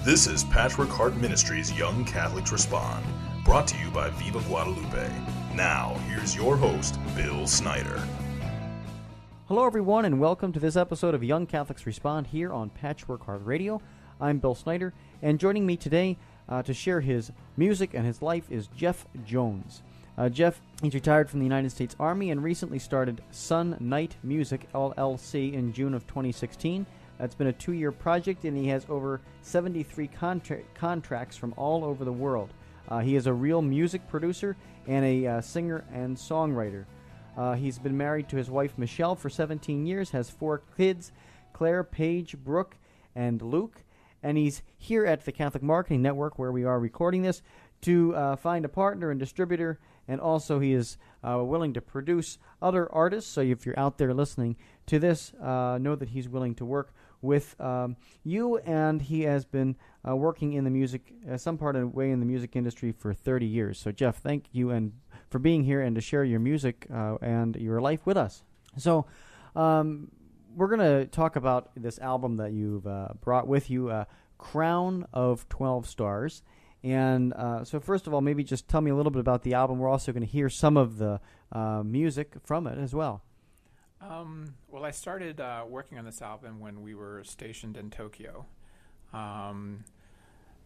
This is Patchwork Heart Ministries Young Catholics Respond, brought to you by Viva Guadalupe. Now, here's your host, Bill Snyder. Hello, everyone, and welcome to this episode of Young Catholics Respond here on Patchwork Heart Radio. I'm Bill Snyder, and joining me today to share his music and his life is Jeff Jones. Jeff, he's retired from the United States Army and recently started Sunknight Music LLC in June of 2016. It's been a 2-year project, and he has over 73 contracts from all over the world. He is a real music producer and a singer and songwriter. He's been married to his wife, Michelle, for 17 years, has 4 kids, Claire, Paige, Brooke, and Luke. And he's here at the Catholic Marketing Network, where we are recording this, to find a partner and distributor. And also he is willing to produce other artists. So if you're out there listening to this, know that he's willing to work with you. And he has been working in the music, some part of the way in the music industry for 30 years. So Jeff, thank you and for being here and to share your music and your life with us. So we're going to talk about this album that you've brought with you, Crown of 12 Stars. And so first of all, maybe just tell me a little bit about the album. We're also going to hear some of the music from it as well. Well, I started working on this album when we were stationed in Tokyo. The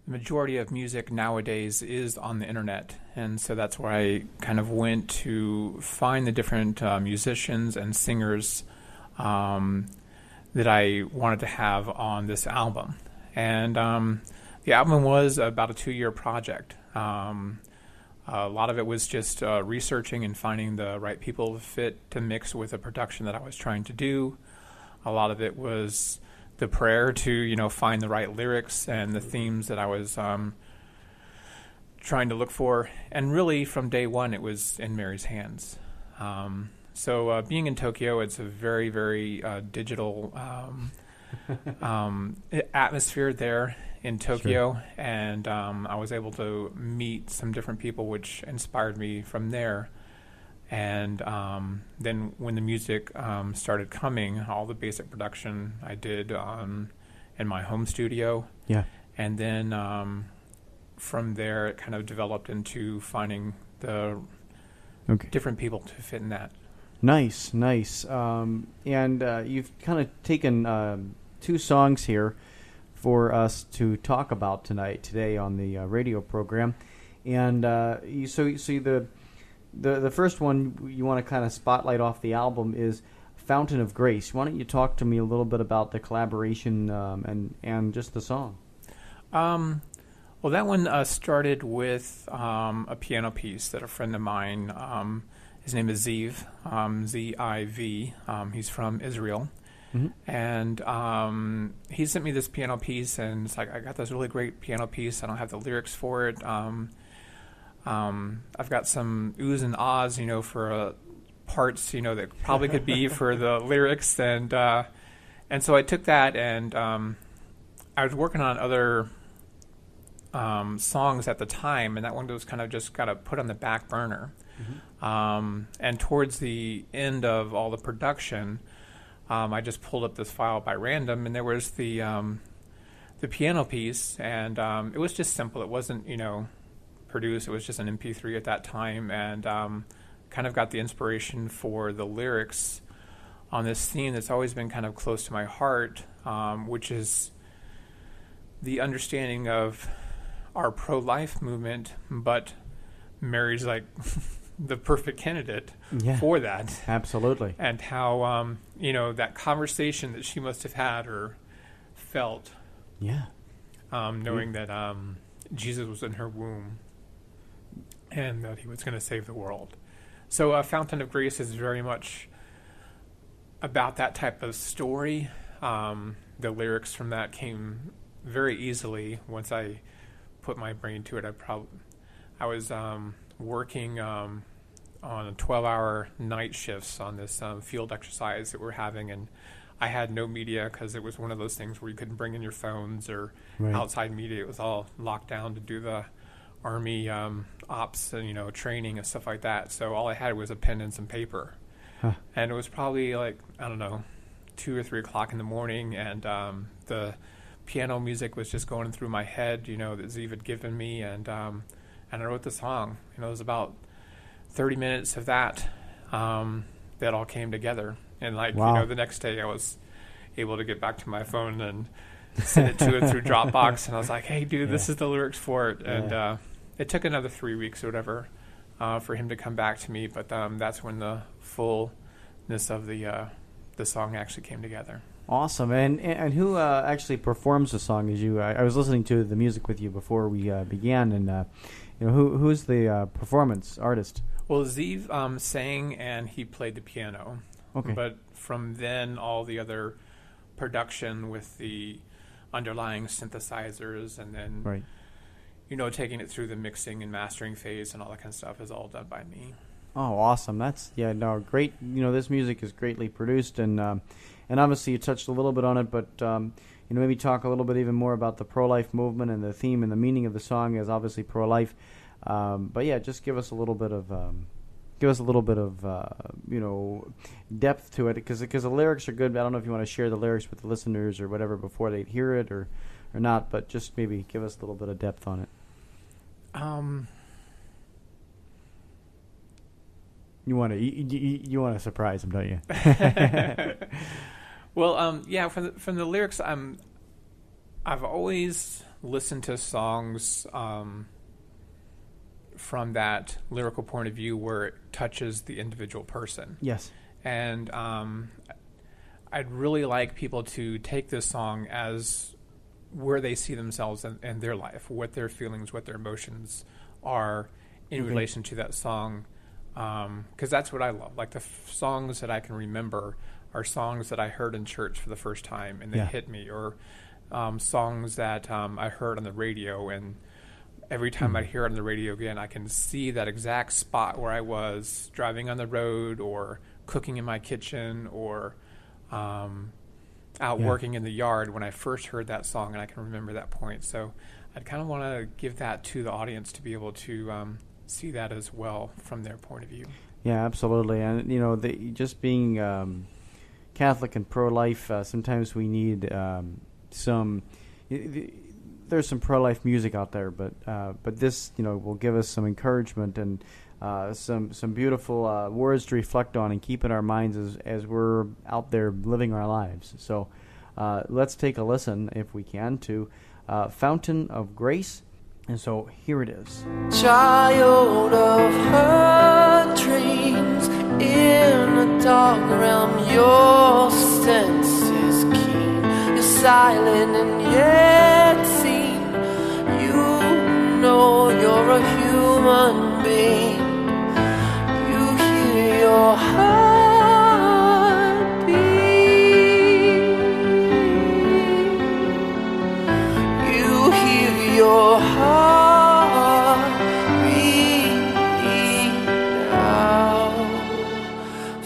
majority of music nowadays is on the internet, and so that's where I kind of went to find the different musicians and singers that I wanted to have on this album. And the album was about a 2-year project. A lot of it was just researching and finding the right people to fit to mix with the production that I was trying to do. A lot of it was the prayer to, find the right lyrics and the themes that I was trying to look for. And really, from day one, it was in Mary's hands. So being in Tokyo, it's a very, very digital atmosphere there in Tokyo. Sure. And I was able to meet some different people, which inspired me from there. And then when the music started coming, all the basic production I did in my home studio. Yeah. And then from there, it kind of developed into finding the different people to fit in that. Nice. And you've kind of taken 2 songs here for us to talk about today on the radio program. And the first one you want to kind of spotlight off the album is Fountain of Grace. Why don't you talk to me a little bit about the collaboration and just the song? Well, that one started with a piano piece that a friend of mine, his name is Ziv, Z-I-V. He's from Israel. Mm-hmm. And he sent me this piano piece, and it's like, I got this really great piano piece. I don't have the lyrics for it. I've got some oohs and ahs, for parts, that probably could be for the lyrics. And so I took that, and I was working on other songs at the time, and that one was kind of just got put on the back burner. Mm-hmm. And towards the end of all the production, I just pulled up this file by random, and there was the piano piece, and it was just simple. It wasn't, produced. It was just an MP3 at that time, and kind of got the inspiration for the lyrics on this theme that's always been kind of close to my heart, which is the understanding of our pro-life movement, but Mary's like the perfect candidate for that. Absolutely. And how, that conversation that she must have had or felt, knowing that Jesus was in her womb and that he was going to save the world. So Fountain of Grace is very much about that type of story. The lyrics from that came very easily once I put my brain to it. I was working on 12-hour night shifts on this field exercise that we're having, and I had no media because it was one of those things where you couldn't bring in your phones or outside media. It was all locked down to do the Army ops and, training and stuff like that. So all I had was a pen and some paper. And it was probably 2 or 3 o'clock in the morning, and the piano music was just going through my head, that Zeev had given me, and I wrote the song. It was about 30 minutes of that that all came together. And Wow. the next day I was able to get back to my phone and send it to it through Dropbox, and I was like, hey, dude, this is the lyrics for it. And it took another 3 weeks or whatever for him to come back to me, but that's when the fullness of the song actually came together. Awesome. And who actually performs the song? As you, I was listening to the music with you before we began, and who's the performance artist? Well, Zeev sang and he played the piano. Okay. But from then, all the other production with the underlying synthesizers, and then Right. taking it through the mixing and mastering phase and all that kind of stuff is all done by me. Oh, awesome! That's great. This music is greatly produced, and obviously you touched a little bit on it, but maybe talk a little bit even more about the pro-life movement and the theme and the meaning of the song is obviously pro-life. But yeah, just give us a little bit of depth to it, because the lyrics are good. I don't know if you want to share the lyrics with the listeners or whatever before they hear it or not, but just maybe give us a little bit of depth on it. You want to surprise them, don't you? Well, from the lyrics, I've always listened to songs from that lyrical point of view where it touches the individual person. Yes. And I'd really like people to take this song as where they see themselves in their life, what their feelings, what their emotions are in relation to that song. Because that's what I love. Like the songs that I can remember are songs that I heard in church for the first time and they hit me, or songs that I heard on the radio, and every time I hear it on the radio again, I can see that exact spot where I was driving on the road or cooking in my kitchen or out working in the yard when I first heard that song, and I can remember that point. So I'd kind of want to give that to the audience to be able to see that as well from their point of view. Yeah, absolutely. And, just being Catholic and pro-life, sometimes we need there's some pro-life music out there, but this, will give us some encouragement and some beautiful words to reflect on and keep in our minds as we're out there living our lives. So let's take a listen, if we can, to Fountain of Grace. And so here it is. Child of her dreams, in a dark realm, your senses keen. You're silent and yet seen. You know you're a human being. You hear your heart beat. You hear your heart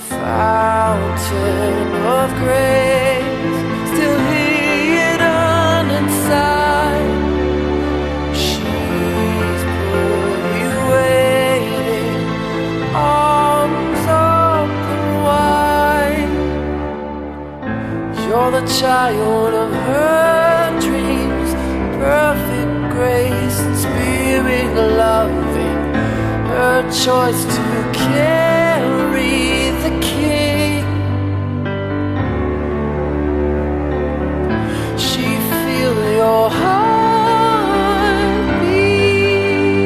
fountain of grace, still hidden inside. She's for you waiting, arms open wide. You're the child of her dreams, perfect grace and spirit loving. Her choice to carry the King. She feels your heart beat.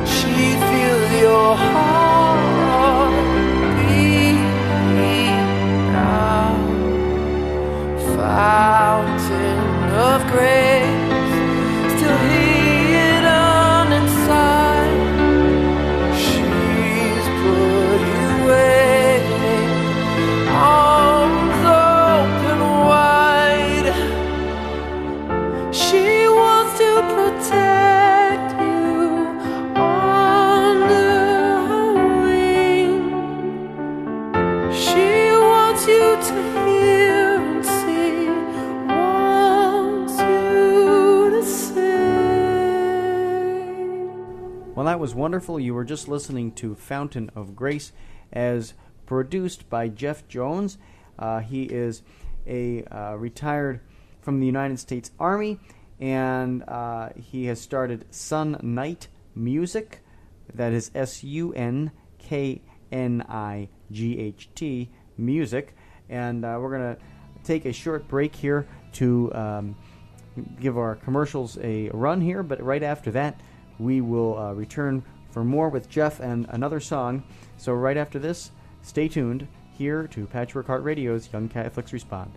She feels your heart beat now. Fountain of grace, still hidden inside. She's put you waiting, arms open wide. She wants to protect you under her wing. She wants you to hear and see, wants you to sing. Well, that was wonderful. You were just listening to Fountain of Grace, as produced by Jeff Jones. He is a retired from the United States Army, and he has started Sunknight Music. That is SUNKNIGHT Music. And we're going to take a short break here to give our commercials a run here, but right after that, we will return for more with Jeff and another song. So right after this, stay tuned here to Patchwork Heart Radio's Young Catholics Respond.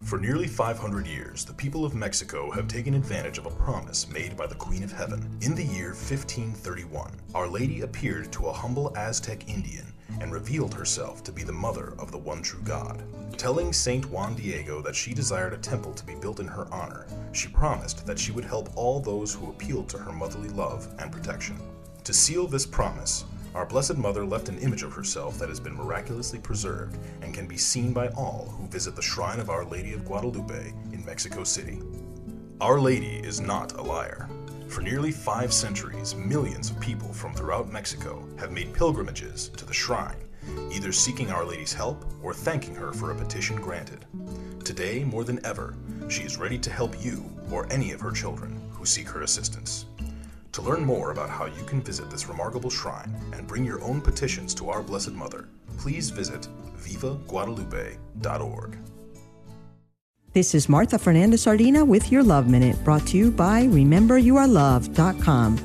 For nearly 500 years, the people of Mexico have taken advantage of a promise made by the Queen of Heaven. In the year 1531, Our Lady appeared to a humble Aztec Indian and revealed herself to be the mother of the one true God. Telling Saint Juan Diego that she desired a temple to be built in her honor, she promised that she would help all those who appealed to her motherly love and protection. To seal this promise, our Blessed Mother left an image of herself that has been miraculously preserved and can be seen by all who visit the shrine of Our Lady of Guadalupe in Mexico City. Our Lady is not a liar. For nearly 5 centuries, millions of people from throughout Mexico have made pilgrimages to the shrine, either seeking Our Lady's help or thanking her for a petition granted. Today, more than ever, she is ready to help you or any of her children who seek her assistance. To learn more about how you can visit this remarkable shrine and bring your own petitions to our Blessed Mother, please visit vivaguadalupe.org. This is Martha Fernandez-Sardina with your Love Minute, brought to you by RememberYouAreLoved.com.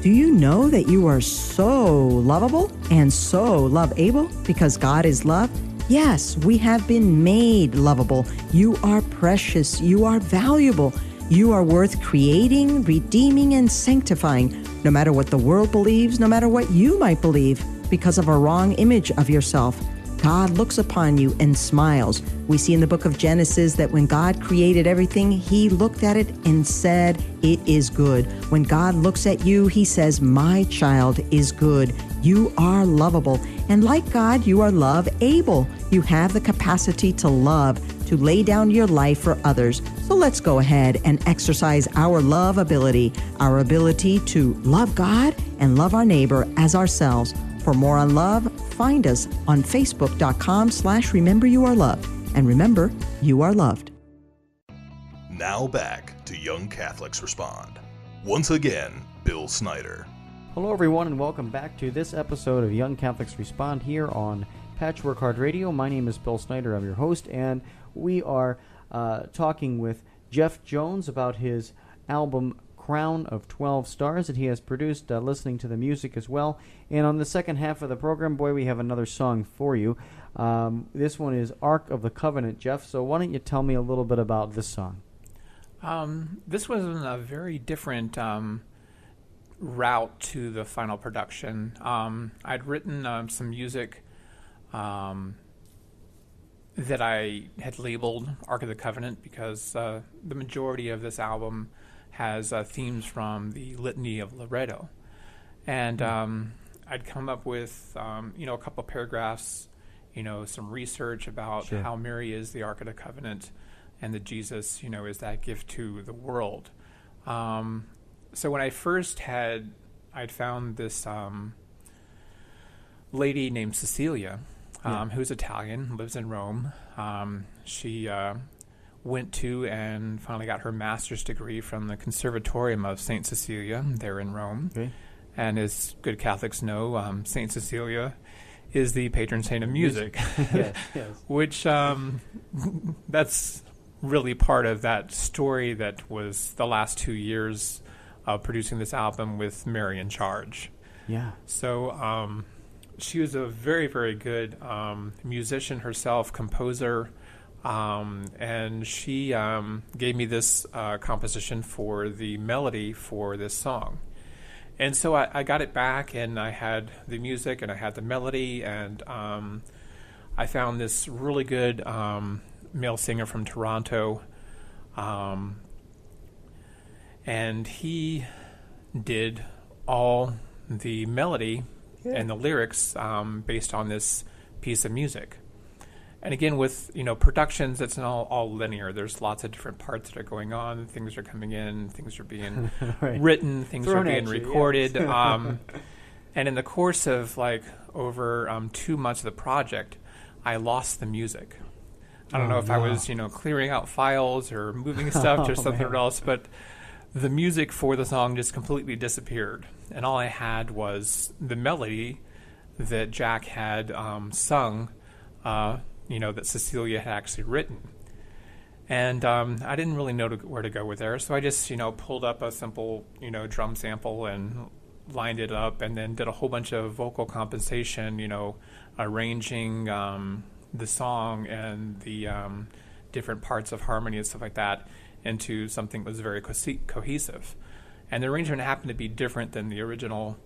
Do you know that you are so lovable and so love-able because God is love? Yes, we have been made lovable. You are precious. You are valuable. You are worth creating, redeeming, and sanctifying, no matter what the world believes, no matter what you might believe, because of a wrong image of yourself. God looks upon you and smiles. We see in the book of Genesis that when God created everything, he looked at it and said, "It is good." When God looks at you, he says, "My child is good." You are lovable. And like God, you are love-able. You have the capacity to love, to lay down your life for others. So let's go ahead and exercise our love ability, our ability to love God and love our neighbor as ourselves. For more on love, find us on Facebook.com/RememberYouAreLoved. And remember, you are loved. Now back to Young Catholics Respond. Once again, Bill Snyder. Hello, everyone, and welcome back to this episode of Young Catholics Respond here on Patchwork Heart Radio. My name is Bill Snyder. I'm your host, and we are talking with Jeff Jones about his album Crown of 12 Stars that he has produced, listening to the music as well. And on the second half of the program, boy, we have another song for you. This one is Ark of the Covenant, Jeff. So why don't you tell me a little bit about this song? This was a very different route to the final production. I'd written some music that I had labeled Ark of the Covenant because the majority of this album has themes from the Litany of Loretto. And I'd come up with, a couple of paragraphs, some research about how Mary is the Ark of the Covenant and that Jesus, is that gift to the world. So when I first I'd found this lady named Cecilia, who's Italian, lives in Rome. She went to and finally got her master's degree from the Conservatorium of St. Cecilia there in Rome. Okay. And as good Catholics know, St. Cecilia is the patron saint of music, yes. Which that's really part of that story that was the last 2 years of producing this album with Mary in charge. Yeah. So she was a very, very good musician herself, composer, and she gave me this composition for the melody for this song. And so I got it back, and I had the music, and I had the melody, and I found this really good male singer from Toronto, and he did all the melody and the lyrics based on this piece of music. And again, with productions, it's not all linear. There's lots of different parts that are going on. Things are coming in, things are being written, things are being recorded. And in the course of like over 2 months of the project, I lost the music. I don't know if I was, clearing out files or moving stuff to something else, but the music for the song just completely disappeared. And all I had was the melody that Jack had sung, that Cecilia had actually written. And I didn't really know where to go with there, so I just, pulled up a simple, drum sample and lined it up, and then did a whole bunch of vocal compensation, arranging the song and the different parts of harmony and stuff like that into something that was very cohesive. And the arrangement happened to be different than the original,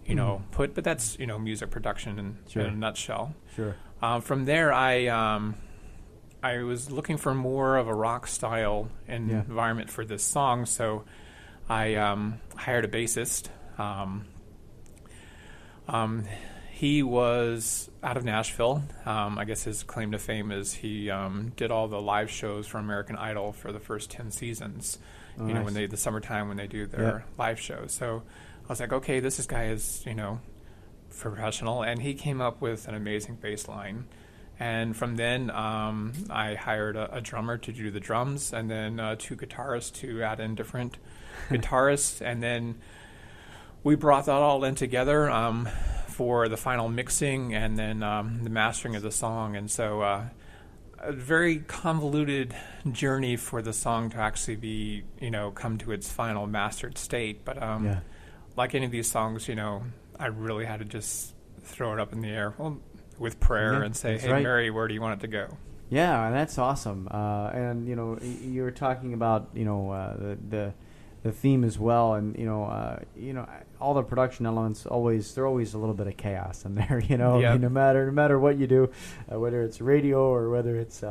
but that's, music production in a nutshell. Sure. From there, I was looking for more of a rock style environment for this song, so I hired a bassist. He was out of Nashville. I guess his claim to fame is he did all the live shows for American Idol for the first 10 seasons. Nice. When the summertime when they do their live shows. So I was like, okay, this guy is professional, and he came up with an amazing bass line. And from then, I hired a drummer to do the drums, and then 2 guitarists to add in different guitarists, and then we brought that all in together for the final mixing and then the mastering of the song. And so a very convoluted journey for the song to actually be, come to its final mastered state. But like any of these songs, I really had to just throw it up in the air with prayer and say, hey, Mary, where do you want it to go? Yeah, that's awesome. And, you were talking about, the theme as well, and all the production elements they're always a little bit of chaos in there. No matter what you do, whether it's radio or whether it's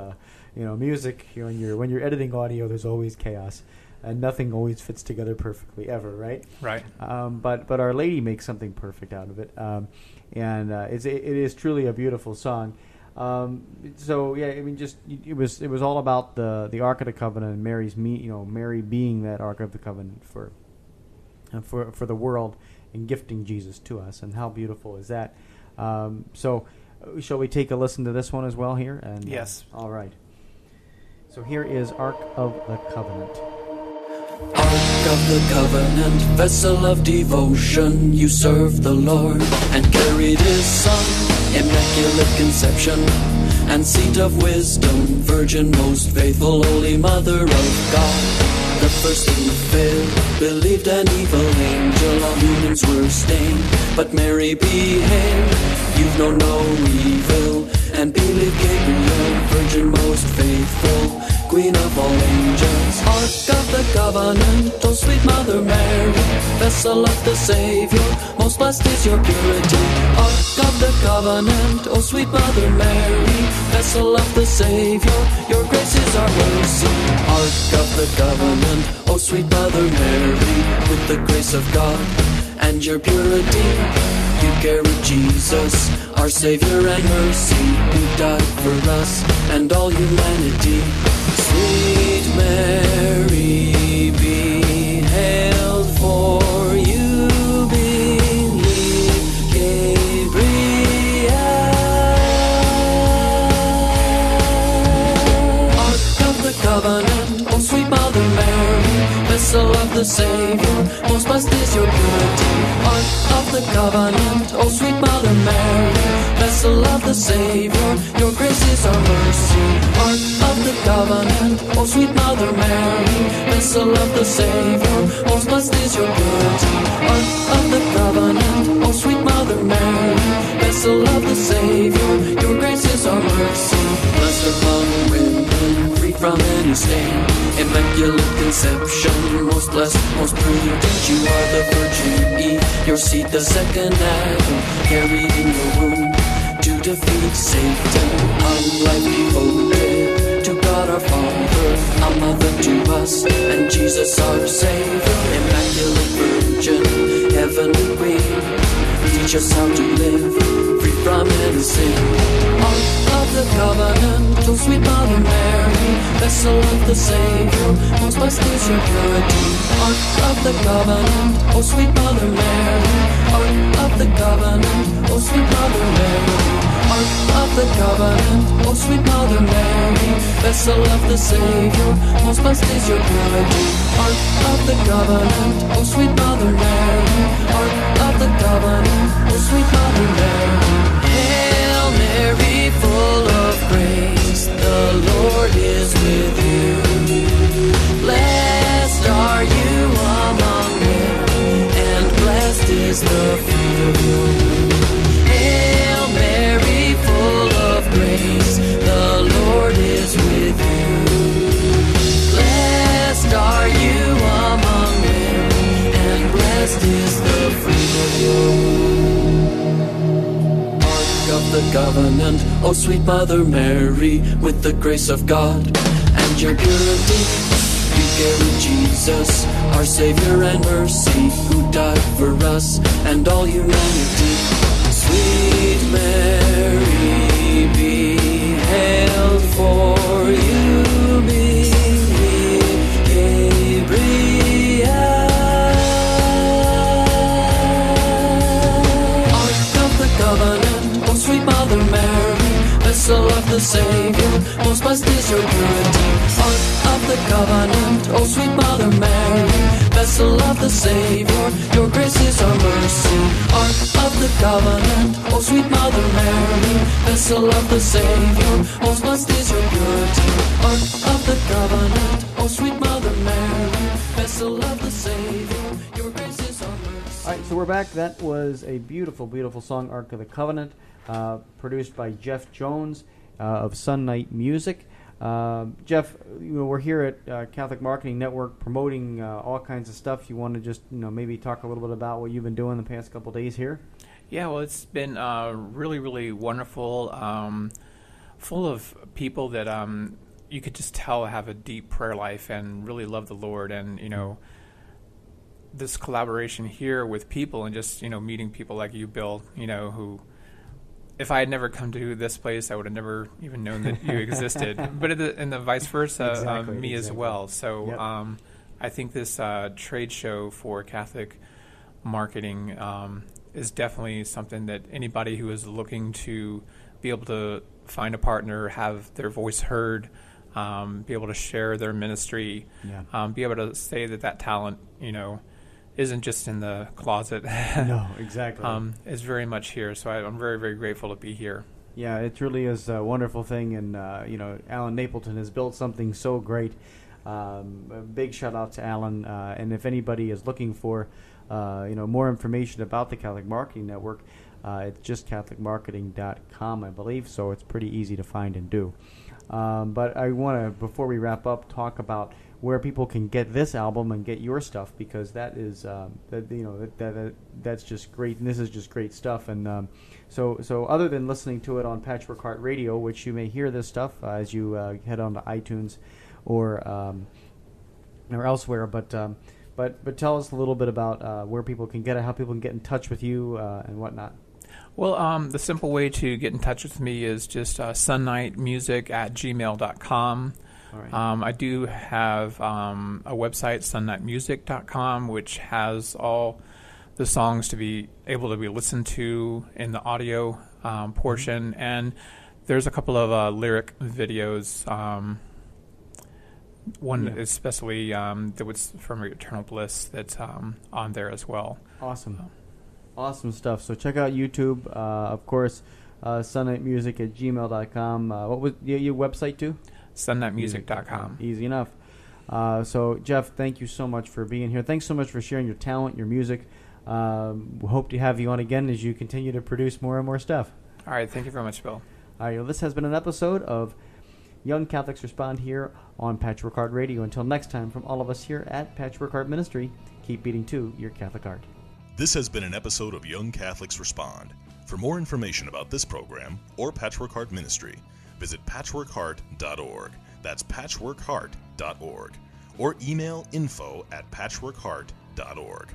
music, when you're editing audio, there's always chaos, and nothing always fits together perfectly ever, right? Right. But Our Lady makes something perfect out of it, and it is truly a beautiful song. It was all about the Ark of the Covenant and Mary being that Ark of the Covenant for the world and gifting Jesus to us, and how beautiful is that? Shall we take a listen to this one as well here? And yes. All right. So here is Ark of the Covenant. Ark of the Covenant, vessel of devotion, you served the Lord and carried his Son. Immaculate conception and seat of wisdom, virgin most faithful, holy mother of God. The first in the faith believed an evil angel, all humans were stained, but Mary behaved, you've known no evil, and believed Gabriel, virgin most faithful, Queen of all angels. Ark of the Covenant, oh sweet Mother Mary, vessel of the Savior, most blessed is your purity. Ark of the Covenant, oh sweet Mother Mary, vessel of the Savior, your grace is our mercy. Ark of the Covenant, oh sweet Mother Mary, with the grace of God and your purity, you carry Jesus, our Savior and mercy, who died for us and all humanity. Sweet Mary, be hailed, for you believe Gabriel. Ark of the Covenant, oh sweet Mother Mary, vessel of the Savior, most blessed is your purity. Ark of the Covenant, oh sweet Mother Mary, vessel of the Savior, your grace is our mercy. Ark of the Covenant, oh sweet Mother Mary, vessel of the Savior, most blessed is your purity. Ark of the Covenant, oh sweet Mother Mary, vessel of the Savior, your grace is our mercy. Blessed among women, free from any stain, immaculate conception, most blessed, most prudent, you are the Virgin Eve, your seed the second Adam, carried in your womb to defeat Satan. Unlike devoted to God our Father, a mother to us, and Jesus our Savior. Immaculate Virgin, heavenly Queen, teach us how to live free from any sin. Ark of the Covenant, oh sweet Mother Mary, vessel of the Savior, most blessed is your purity. Ark of the Covenant, oh sweet Mother Mary, Ark of the Covenant, covenant, O sweet Mother Mary, vessel of the Savior, most blessed is your purity. Ark of the covenant, O sweet Mother Mary, Ark of the covenant, O sweet Mother Mary. Hail Mary, full of grace, the Lord is with you. Blessed are you among women, and blessed is the fruit of your womb. Hail Mary, full of grace, the Lord is with you. Blessed are you among women, and blessed is the fruit of your womb. Ark of the covenant, O sweet Mother Mary, with the grace of God and your purity, you carry Jesus, our Savior and mercy, who died for us and all humanity. Sweet Mary, be hailed, for you believe Gabriel. Ark of the covenant, O sweet Mother Mary, vessel of the Savior, most blessed is your purity. Ark of the covenant, O sweet Mother Mary, vessel of the Savior, your grace is our mercy. Ark of the covenant, O sweet Mother Mary, vessel of the Savior, most blessed is your purity. Ark of the covenant, O sweet Mother Mary, vessel of the Savior, your grace is our mercy. All right, so we're back. That was a beautiful, beautiful song, Ark of the Covenant, produced by Jeff Jones of Sunknight Music. Jeff, we're here at Catholic Marketing Network promoting all kinds of stuff. You want to just maybe talk a little bit about what you've been doing the past couple of days here? Yeah, well, it's been really, really wonderful, full of people that you could just tell have a deep prayer life and really love the Lord. And, this collaboration here with people and just, meeting people like you, Bill, who, if I had never come to this place, I would have never even known that you existed. But in the vice versa, me as well. So Yep. I think this trade show for Catholic marketing is definitely something that anybody who is looking to be able to find a partner, have their voice heard, be able to share their ministry, be able to say that talent, isn't just in the closet. No, exactly. Is very much here. So I'm very, very grateful to be here. Yeah, it really is a wonderful thing. And, Alan Napleton has built something so great. A big shout out to Alan. And if anybody is looking for, more information about the Catholic Marketing Network, it's just catholicmarketing.com, I believe. So it's pretty easy to find and do. But I want to, before we wrap up, talk about where people can get this album and get your stuff, because that is that's just great, and this is just great stuff. And so other than listening to it on Patchwork Heart Radio, which you may hear this stuff as you head on to iTunes or elsewhere, but tell us a little bit about where people can get it, how people can get in touch with you and whatnot. Well, the simple way to get in touch with me is just sunknightmusic@gmail.com. All right. I do have a website, sunknightmusic.com, which has all the songs to be able to be listened to in the audio portion, and there's a couple of lyric videos. One especially that was from Eternal Bliss that's on there as well. Awesome stuff. So check out YouTube, of course, sunknightmusic@gmail.com. What was your website too? Sunknightmusic.com. Easy enough. So, Jeff, thank you so much for being here. Thanks so much for sharing your talent, your music. We hope to have you on again as you continue to produce more and more stuff. All right. Thank you very much, Bill. All right. Well, this has been an episode of Young Catholics Respond here on Patchwork Heart Radio. Until next time, from all of us here at Patchwork Heart Ministry, keep beating to your Catholic heart. This has been an episode of Young Catholics Respond. For more information about this program or Patchwork Heart Ministry, visit patchworkheart.org. That's patchworkheart.org. Or email info@patchworkheart.org.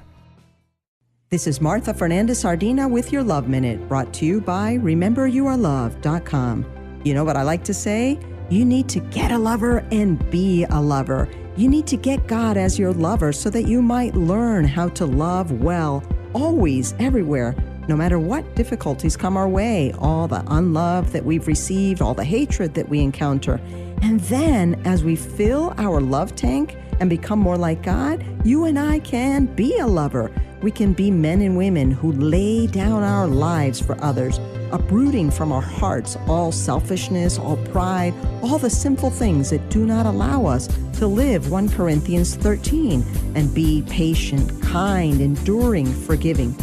This is Martha Fernandez Sardina with your Love Minute, brought to you by RememberYouAreLoved.com. You know what I like to say? You need to get a lover and be a lover. You need to get God as your lover so that you might learn how to love well, always, everywhere, No matter what difficulties come our way, all the unlove that we've received, all the hatred that we encounter. And then as we fill our love tank and become more like God, you and I can be a lover. We can be men and women who lay down our lives for others, uprooting from our hearts all selfishness, all pride, all the sinful things that do not allow us to live 1 Corinthians 13 and be patient, kind, enduring, forgiving.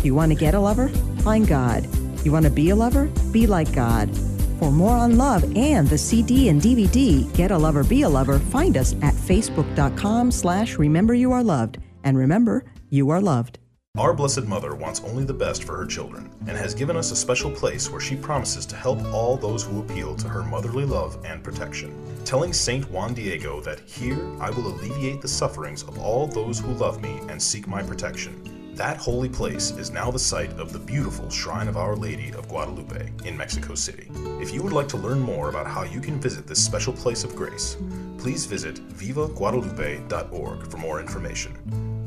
You want to get a lover? Find God. You want to be a lover? Be like God. For more on love and the CD and DVD, Get a Lover, Be a Lover, find us at facebook.com/rememberyouareloved. And remember, you are loved. Our Blessed Mother wants only the best for her children and has given us a special place where she promises to help all those who appeal to her motherly love and protection. Telling Saint Juan Diego that here I will alleviate the sufferings of all those who love me and seek my protection. That holy place is now the site of the beautiful Shrine of Our Lady of Guadalupe in Mexico City. If you would like to learn more about how you can visit this special place of grace, please visit vivaguadalupe.org for more information.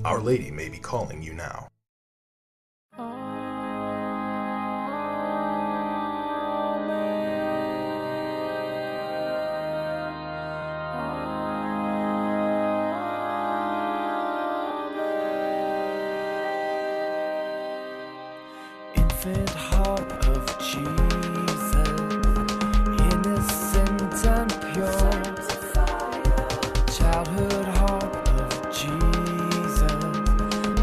Our Lady may be calling you now. Infant heart of Jesus, innocent and pure. Childhood heart of Jesus,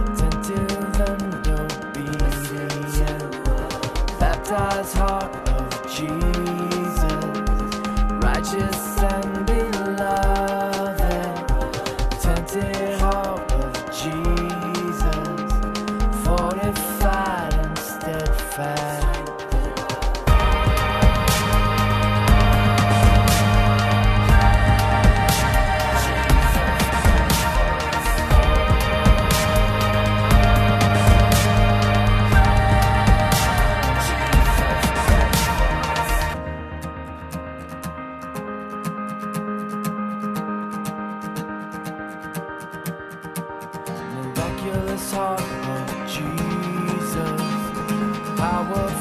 attentive and obedient. Baptized heart of Jesus, righteous and beloved. Attentive heart of Jesus, fortified and steadfast. Miraculous heart of Jesus, powerful